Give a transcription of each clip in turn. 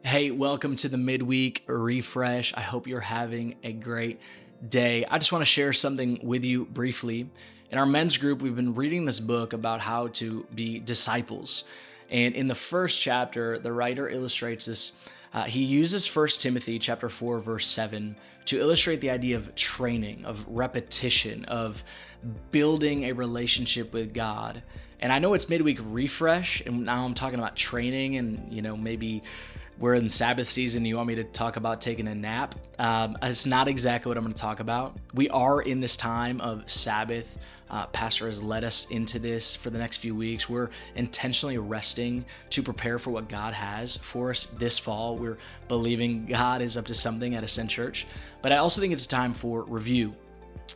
Hey, welcome to the Midweek Refresh. I hope you're having a great day. I just want to share something with you briefly. In our men's group, we've been reading this book about how to be disciples. And in the first chapter, the writer illustrates this. He uses First Timothy chapter 4, verse 7 to illustrate the idea of training, of repetition, of building a relationship with God. And I know it's midweek refresh, and now I'm talking about training, and maybe we're in Sabbath season. You want me to talk about taking a nap? It's not exactly what I'm going to talk about. We are in this time of Sabbath. Pastor has led us into this for the next few weeks. We're intentionally resting to prepare for what God has for us this fall. We're believing God is up to something at Ascent Church. But I also think it's time for review.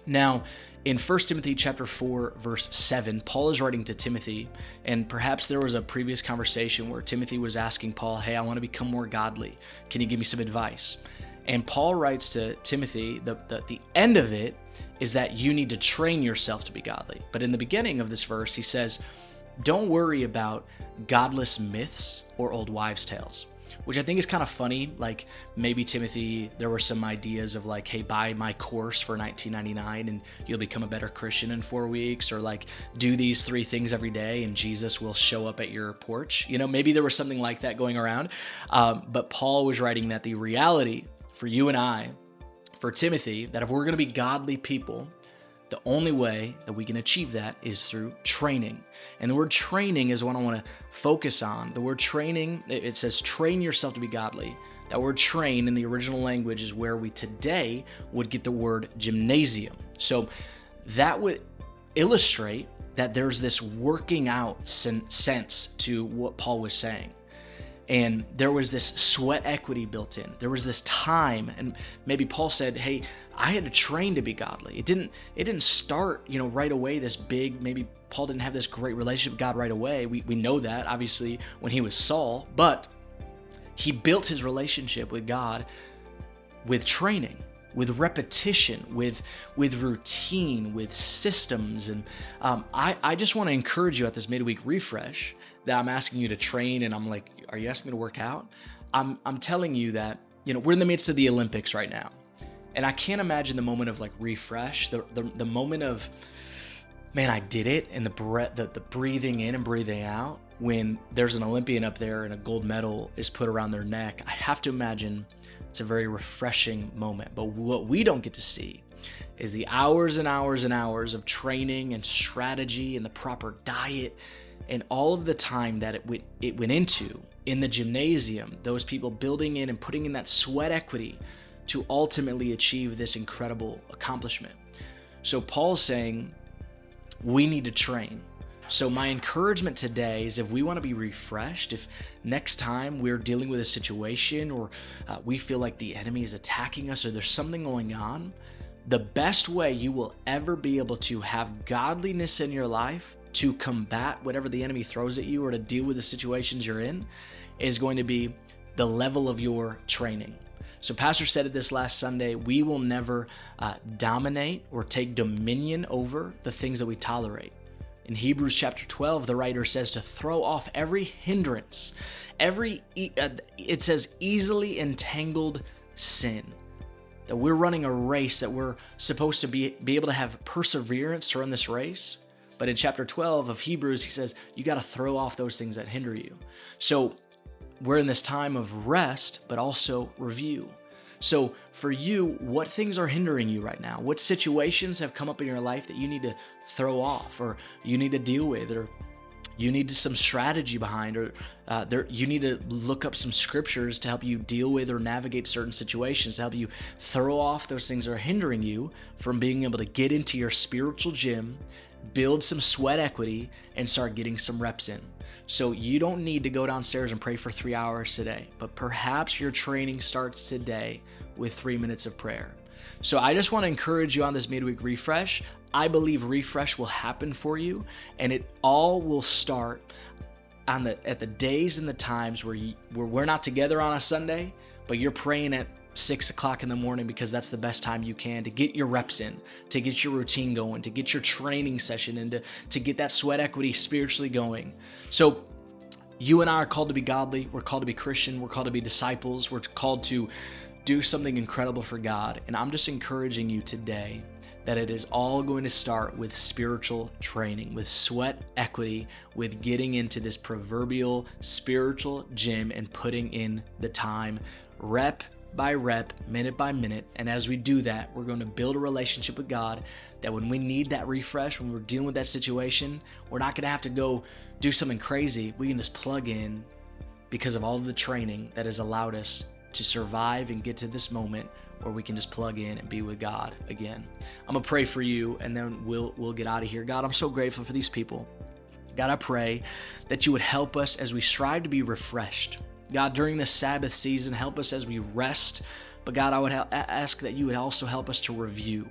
Now, in 1 Timothy chapter 4, verse 7, Paul is writing to Timothy, and perhaps there was a previous conversation where Timothy was asking Paul, hey, I want to become more godly. Can you give me some advice? And Paul writes to Timothy, the end of it is that you need to train yourself to be godly. But in the beginning of this verse, he says, don't worry about godless myths or old wives' tales. Which I think is kind of funny. Like maybe Timothy, there were some ideas of like, hey, buy my course for $19.99 and you'll become a better Christian in 4 weeks, or like do these 3 things every day and Jesus will show up at your porch. Maybe there was something like that going around. But Paul was writing that the reality for you and I, for Timothy, that if we're going to be godly people, the only way that we can achieve that is through training. And the word training is what I want to focus on. The word training, it says train yourself to be godly. That word train in the original language is where we today would get the word gymnasium. So that would illustrate that there's this working out sense to what Paul was saying. And there was this sweat equity built in. There was this time, and maybe Paul said, hey, I had to train to be godly. It didn't start, right away, this big, maybe Paul didn't have this great relationship with God right away. We know that, obviously, when he was Saul, but he built his relationship with God with training, with repetition, with routine, with systems. And I just want to encourage you at this midweek refresh that I'm asking you to train, and I'm like, are you asking me to work out? I'm telling you that, we're in the midst of the Olympics right now. And I can't imagine the moment of like refresh, the moment of, man, I did it, and the breathing in and breathing out when there's an Olympian up there and a gold medal is put around their neck. I have to imagine it's a very refreshing moment. But what we don't get to see is the hours and hours and hours of training and strategy and the proper diet and all of the time that it went into in the gymnasium, those people building in and putting in that sweat equity to ultimately achieve this incredible accomplishment. So Paul's saying we need to train. So my encouragement today is, if we want to be refreshed, if next time we're dealing with a situation or we feel like the enemy is attacking us or there's something going on, the best way you will ever be able to have godliness in your life to combat whatever the enemy throws at you or to deal with the situations you're in is going to be the level of your training. So Pastor said it this last Sunday, we will never dominate or take dominion over the things that we tolerate. In Hebrews chapter 12, the writer says to throw off every hindrance, it says easily entangled sin. That we're running a race, that we're supposed to be able to have perseverance to run this race. But in chapter 12 of Hebrews, he says, you got to throw off those things that hinder you. So we're in this time of rest, but also review. So for you, what things are hindering you right now? What situations have come up in your life that you need to throw off, or you need to deal with, or you need some strategy behind, or you need to look up some scriptures to help you deal with or navigate certain situations, to help you throw off those things that are hindering you from being able to get into your spiritual gym, build some sweat equity, and start getting some reps in. So you don't need to go downstairs and pray for 3 hours today, but perhaps your training starts today with 3 minutes of prayer. So I just want to encourage you on this midweek refresh. I believe refresh will happen for you, and it all will start at the days and the times where we're not together on a Sunday, but you're praying at 6 o'clock in the morning, because that's the best time you can to get your reps in, to get your routine going, to get your training session in, to get that sweat equity spiritually going. So You and I are called to be godly. We're called to be Christian. We're called to be disciples. We're called to do something incredible for God. And I'm just encouraging you today that it is all going to start with spiritual training, with sweat equity, with getting into this proverbial spiritual gym and putting in the time, rep by rep, minute by minute. And as we do that, we're going to build a relationship with God that when we need that refresh, when we're dealing with that situation, we're not going to have to go do something crazy. We can just plug in because of all of the training that has allowed us to survive and get to this moment where we can just plug in and be with God again. I'm gonna pray for you, and then we'll get out of here. God, I'm so grateful for these people. God, I pray that you would help us as we strive to be refreshed. God, during this Sabbath season, help us as we rest. But God, I would ask that you would also help us to review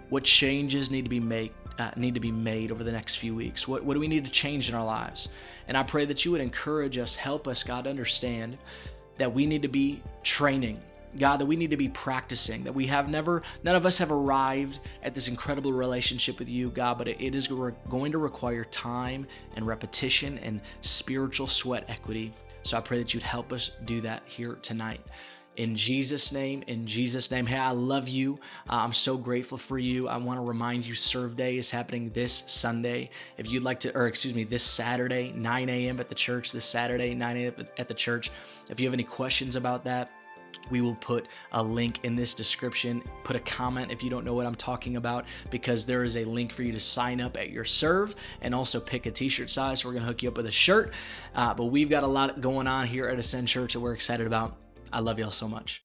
what changes need to be made over the next few weeks. What do we need to change in our lives? And I pray that you would encourage us, help us, God, to understand that we need to be training, God, that we need to be practicing, that none of us have arrived at this incredible relationship with you, God, but it is going to require time and repetition and spiritual sweat equity. So I pray that you'd help us do that here tonight. In Jesus' name. Hey, I love you. I'm so grateful for you. I want to remind you, Serve Day is happening this Sunday. If you'd like to, this Saturday, 9 a.m. at the church, this Saturday, 9 a.m. at the church. If you have any questions about that, we will put a link in this description. Put a comment if you don't know what I'm talking about, because there is a link for you to sign up at your serve and also pick a t-shirt size. So we're going to hook you up with a shirt. But we've got a lot going on here at Ascend Church that we're excited about. I love y'all so much.